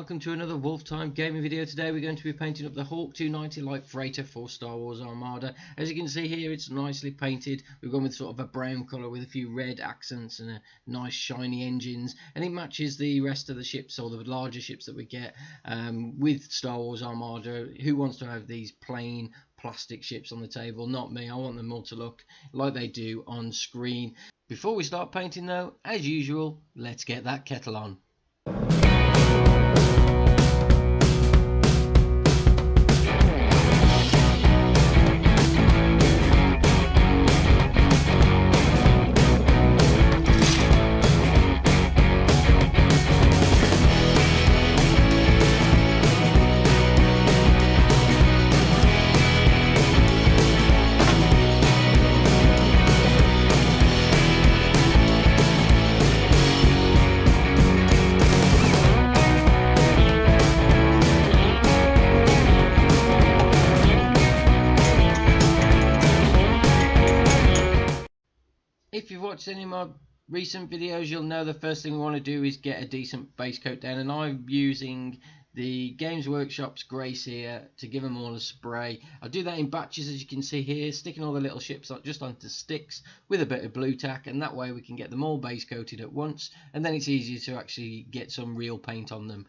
welcome to another Wolftime gaming video. Today we're going to be painting up the Hawk 290 light freighter for Star Wars Armada. As you can see here, it's nicely painted. We've gone with sort of a brown colour with a few red accents and a nice shiny engines, and it matches the rest of the ships, or the larger ships that we get with Star Wars Armada. Who wants to have these plain plastic ships on the table? Not me. I want them all to look like they do on screen. Before we start painting though, as usual, let's get that kettle on. If you've watched any of my recent videos, you'll know the first thing we want to do is get a decent base coat down, and I'm using the Games Workshop's Grace here to give them all a spray. I'll do that in batches, as you can see here, sticking all the little ships just onto sticks with a bit of blue tack, and that way we can get them all base coated at once, and then it's easier to actually get some real paint on them.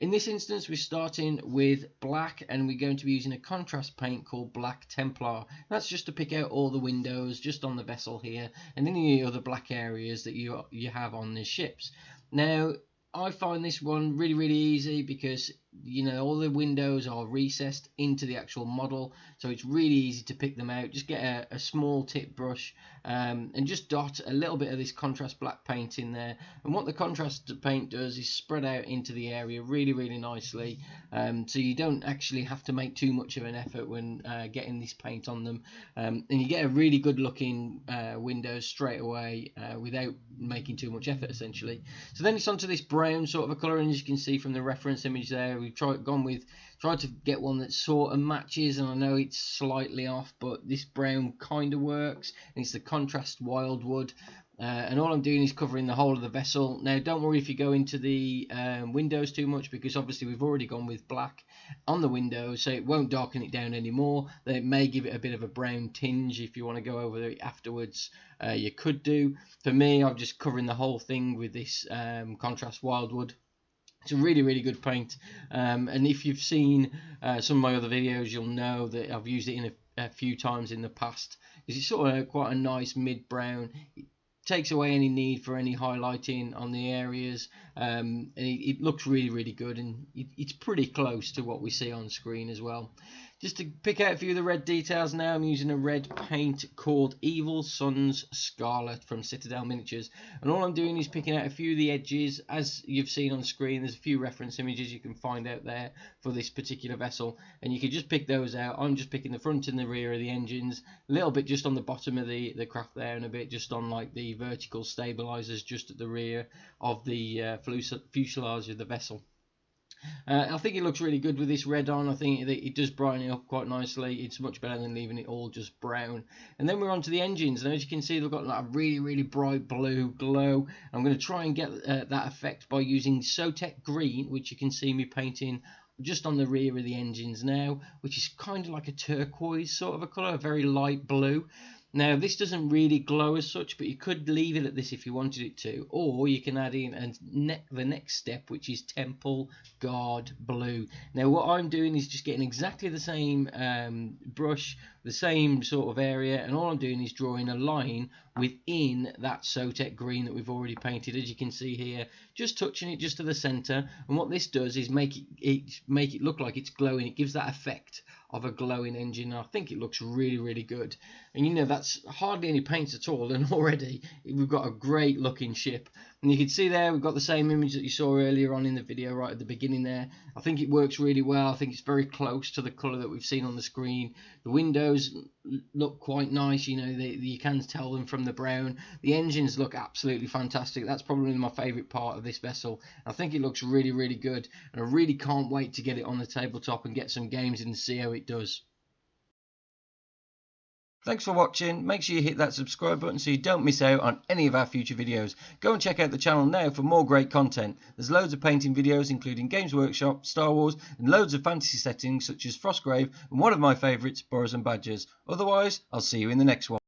In this instance, we're starting with black, and we're going to be using a contrast paint called Black Templar. That's just to pick out all the windows just on the vessel here, and any other black areas that you have on the ships. Now, I find this one really easy because, you know, all the windows are recessed into the actual model, so it's really easy to pick them out. Just get a small tip brush and just dot a little bit of this contrast black paint in there. And what the contrast paint does is spread out into the area really nicely, so you don't actually have to make too much of an effort when getting this paint on them, and you get a really good looking windows straight away without making too much effort, essentially. So then it's onto this brown sort of a colour, and as you can see from the reference image there, we've tried to get one that sort of matches, and I know it's slightly off, but this brown kind of works, and it's the contrast wildwood. And all I'm doing is covering the whole of the vessel. Now, don't worry if you go into the windows too much, because obviously we've already gone with black on the windows, so it won't darken it down anymore. Then it may give it a bit of a brown tinge. If you want to go over it afterwards, you could do. For me, I'm just covering the whole thing with this contrast wildwood. It's a really good paint, and if you've seen some of my other videos, you'll know that I've used it in a few times in the past, because it's sort of quite a nice mid-brown. It takes away any need for any highlighting on the areas, and it looks really good, and it's pretty close to what we see on screen as well. Just to pick out a few of the red details now, I'm using a red paint called Evil Sun's Scarlet from Citadel Miniatures, and all I'm doing is picking out a few of the edges. As you've seen on screen, there's a few reference images you can find out there for this particular vessel, and you can just pick those out. I'm just picking the front and the rear of the engines, a little bit just on the bottom of the craft there, and a bit just on like the vertical stabilizers just at the rear of the fuselage of the vessel. I think it looks really good with this red on. I think that it does brighten it up quite nicely. It's much better than leaving it all just brown. And then we're on to the engines, and as you can see, they've got like a really bright blue glow. I'm going to try and get that effect by using Sotec Green, which you can see me painting just on the rear of the engines now, which is kind of like a turquoise sort of a colour, a very light blue. Now, this doesn't really glow as such, but you could leave it at this if you wanted it to, or you can add in the next step, which is Temple Guard Blue. Now, what I'm doing is just getting exactly the same brush, the same sort of area, and all I'm doing is drawing a line within that Sotec Green that we've already painted, as you can see here, just touching it just to the centre. And what this does is make it look like it's glowing. It gives that effect of a glowing engine. I think it looks really good, and you know, that's hardly any paint at all, and already we've got a great looking ship. And you can see there we've got the same image that you saw earlier on in the video right at the beginning there. I think it works really well. I think it's very close to the colour that we've seen on the screen. The windows look quite nice, you know, you can tell them from the brown. The engines look absolutely fantastic. That's probably my favourite part of this vessel. I think it looks really good, and I really can't wait to get it on the tabletop and get some games in and see how it does. Thanks for watching. Make sure you hit that subscribe button so you don't miss out on any of our future videos. Go and check out the channel now for more great content. There's loads of painting videos including Games Workshop, Star Wars and loads of fantasy settings such as Frostgrave and one of my favourites, Boars and Badgers. Otherwise, I'll see you in the next one.